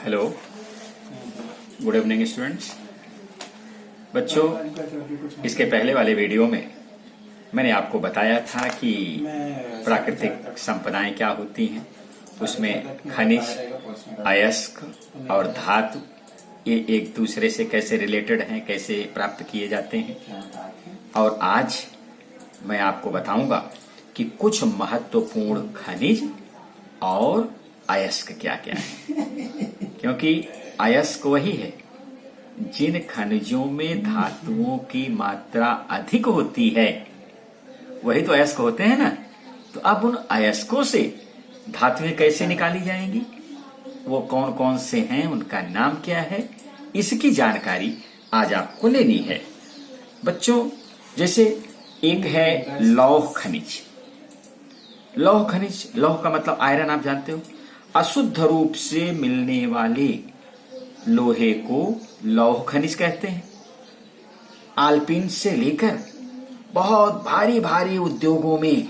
Hello, good evening students. बच्चों, इसके पहले वाले वीडियो में मैंने आपको बताया था कि प्राकृतिक संपदाएं क्या होती हैं। उसमें खनिज, अयस्क और धातु ये एक दूसरे से कैसे रिलेटेड हैं, कैसे प्राप्त किए जाते हैं। और आज मैं आपको बताऊंगा कि कुछ महत्वपूर्ण खनिज और अयस्क क्या क्या है। क्योंकि अयस्क वही है जिन खनिजों में धातुओं की मात्रा अधिक होती है, वही तो अयस्क होते हैं ना। तो अब उन अयस्कों से धातुएं कैसे निकाली जाएंगी, वो कौन कौन से हैं, उनका नाम क्या है, इसकी जानकारी आज आपको लेनी है। बच्चों, जैसे एक है लौह खनिज। लौह खनिज, लौह का मतलब आयरन, आप जानते हो। अशुद्ध रूप से मिलने वाले लोहे को लौह खनिज कहते हैं। आल्पिन से लेकर बहुत भारी भारी उद्योगों में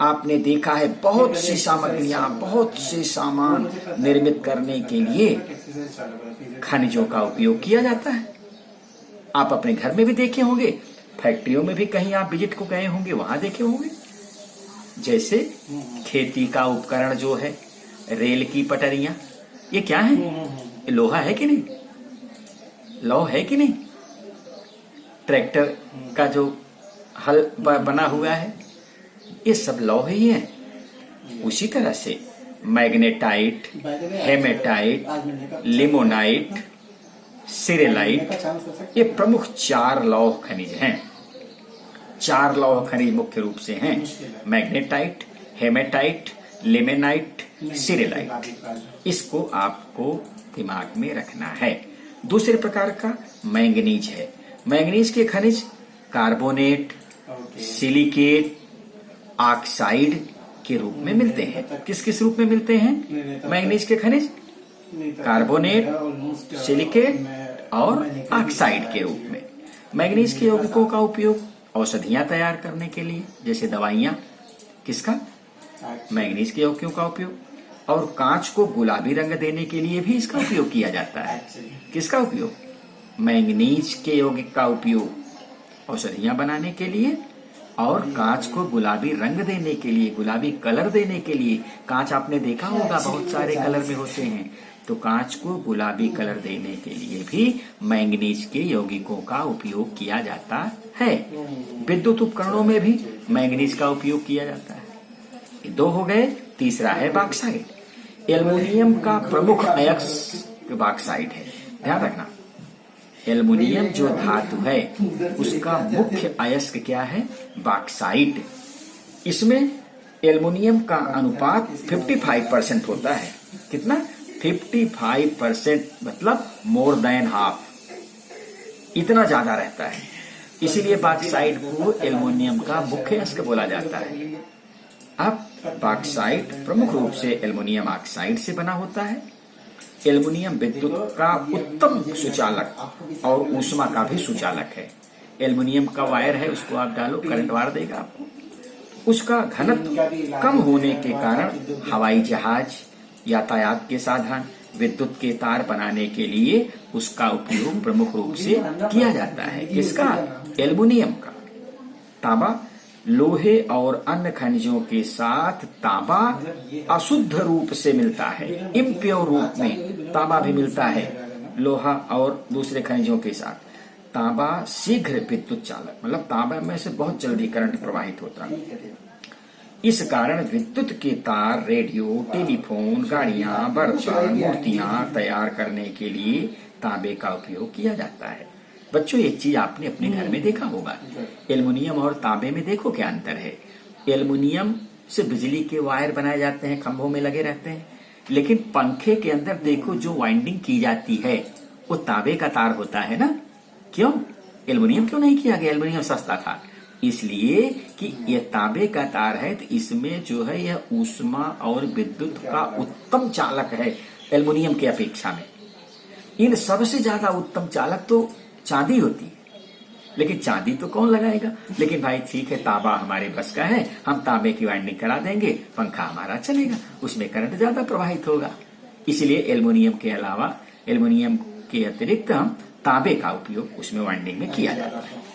आपने देखा है बहुत सी सामग्रियां, बहुत से सामान निर्मित करने के लिए खनिजों का उपयोग किया जाता है। आप अपने घर में भी देखे होंगे, फैक्ट्रियों में भी कहीं आप विजिट को गए होंगे, वहां देखे होंगे। जैसे खेती का उपकरण जो है, रेल की पटरियां, ये क्या है? ये लोहा है कि नहीं? लौह है कि नहीं? ट्रैक्टर का जो हल बना हुआ है, ये सब लौह ही है। उसी तरह से मैग्नेटाइट, हेमेटाइट, लिमोनाइट, सिरेलाइट, ये प्रमुख 4 लौह खनिज हैं। 4 लौह खनिज मुख्य रूप से हैं: मैग्नेटाइट, हेमेटाइट, लिमोनाइट, सिरेलाइट। इसको आपको दिमाग में रखना है। दूसरे प्रकार का मैंगनीज है। मैंगनीज के खनिज कार्बोनेट, सिलिकेट, ऑक्साइड के रूप में मिलते हैं। किस किस रूप में मिलते हैं मैंगनीज के खनिज? कार्बोनेट, सिलिकेट और ऑक्साइड के रूप में। मैंगनीज के यौगिकों का उपयोग औषधियां तैयार करने के लिए, जैसे दवाइयां, किसका? मैंगनीज के यौगिकों का उपयोग। और कांच को गुलाबी रंग देने के लिए भी इसका उपयोग किया जाता है। किसका उपयोग? मैंगनीज के यौगिक का उपयोग औषधियां बनाने के लिए और कांच को गुलाबी रंग देने के लिए, गुलाबी कलर देने के लिए। कांच आपने देखा होगा बहुत सारे कलर में होते हैं, तो कांच को गुलाबी कलर देने के लिए भी मैंगनीज के यौगिकों का उपयोग किया जाता है। विद्युत उपकरणों में भी मैंगनीज का उपयोग किया जाता है। ये 2 हो गए। तीसरा है बॉक्साइट। एल्युमिनियम का प्रमुख अयस्क बॉक्साइट है। ध्यान रखना, एल्युमिनियम जो धातु है उसका मुख्य अयस्क क्या है? बॉक्साइट। इसमें एल्युमिनियम का अनुपात 55% होता है। कितना? 55%, मतलब मोर देन हाफ, इतना ज्यादा रहता है। इसीलिए बॉक्साइट को एल्युमिनियम का मुख्य अयस्क बोला जाता है। अब बॉक्साइट प्रमुख रूप से एल्युमिनियम ऑक्साइड से बना होता है। एल्युमिनियम विद्युत का उत्तम सुचालक और ऊष्मा का भी सुचालक है। एल्युमिनियम का वायर है, उसको आप डालो, करंट वार देगा आपको। उसका घनत्व कम होने के कारण हवाई जहाज, यातायात के साधन, विद्युत के तार बनाने के लिए उसका उपयोग प्रमुख रूप से किया जाता है। किसका? एल्युमिनियम का। तांबा, लोहे और अन्य खनिजों के साथ तांबा अशुद्ध रूप से मिलता है। इम्प्योर रूप में तांबा भी मिलता है लोहा और दूसरे खनिजों के साथ। तांबा शीघ्र विद्युत चालक, मतलब तांबा में से बहुत जल्दी करंट प्रवाहित होता है। इस कारण विद्युत के तार, रेडियो, टेलीफोन, गाड़ियां, बर्तन, मूर्तियां तैयार करने के लिए तांबे का उपयोग किया जाता है। बच्चों, एक चीज आपने अपने घर में देखा होगा, एल्युमिनियम और तांबे में देखो क्या अंतर है। एल्युमिनियम से बिजली के वायर बनाए जाते हैं, खंभों में लगे रहते हैं, लेकिन पंखे के अंदर देखो जो वाइंडिंग की जाती है वो तांबे का तार होता है ना। क्यों? एल्युमिनियम क्यों नहीं किया गया? एल्युमिनियम सस्ता था, इसलिए कि यह तांबे का तार है, तो इसमें जो है यह ऊष्मा और विद्युत का उत्तम चालक है एल्युमिनियम की अपेक्षा में। इन सबसे ज्यादा उत्तम चालक तो चांदी होती है, लेकिन चांदी तो कौन लगाएगा। लेकिन भाई ठीक है, तांबा हमारे बस का है, हम तांबे की वाइंडिंग करा देंगे, पंखा हमारा चलेगा, उसमें करंट ज्यादा प्रवाहित होगा। इसलिए एल्युमिनियम के अलावा, एल्युमिनियम के अतिरिक्त हम तांबे का उपयोग उसमें वाइंडिंग में किया जाता है।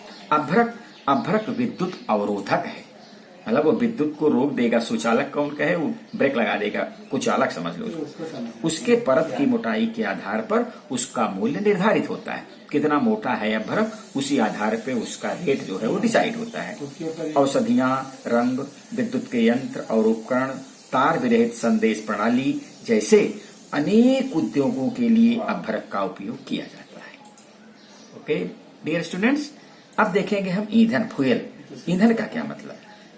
अभ्रक विद्युत अवरोधक है, मतलब वो विद्युत को रोक देगा। सुचालक कौन कहे, वो ब्रेक लगा देगा, कुचालक समझ लो उसको। उसके परत की मोटाई के आधार पर उसका मूल्य निर्धारित होता है। कितना मोटा है अभ्रक, उसी आधार पे उसका रेट जो है वो डिसाइड होता है। औषधियां, रंग, विद्युत के यंत्र और उपकरण, तार विरहित संदेश प्रणाली जैसे अनेक उद्योगों के लिए अभ्रक का उपयोग किया जाता है। ओके डियर स्टूडेंट्स, अब देखेंगे हम ईंधन, फ्यूल। ईंधन का क्या मतलब?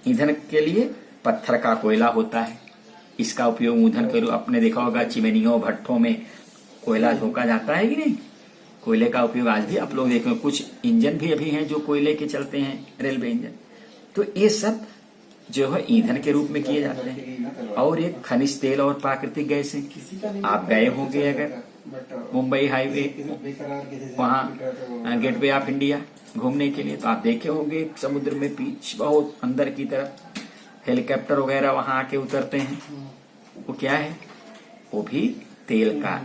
ईंधन के लिए पत्थर का कोयला होता है, इसका उपयोग ईंधन के रूप, आपने देखा होगा चिमनियों भट्ठों में कोयला झोंका जाता है कि नहीं। कोयले का उपयोग आज भी आप लोग देखेंगे, कुछ इंजन भी अभी हैं जो कोयले के चलते हैं, रेलवे इंजन। तो ये सब जो है ईंधन के रूप में किए जाते हैं। और एक खनिज तेल और प्राकृतिक गैस है। आप गए होंगे अगर मुंबई हाईवे, वहाँ गेटवे ऑफ इंडिया घूमने के लिए, तो आप देखे होंगे समुद्र में बीच बहुत अंदर की तरफ हेलीकॉप्टर वगैरह वहां आके उतरते हैं। वो क्या है? वो भी तेल का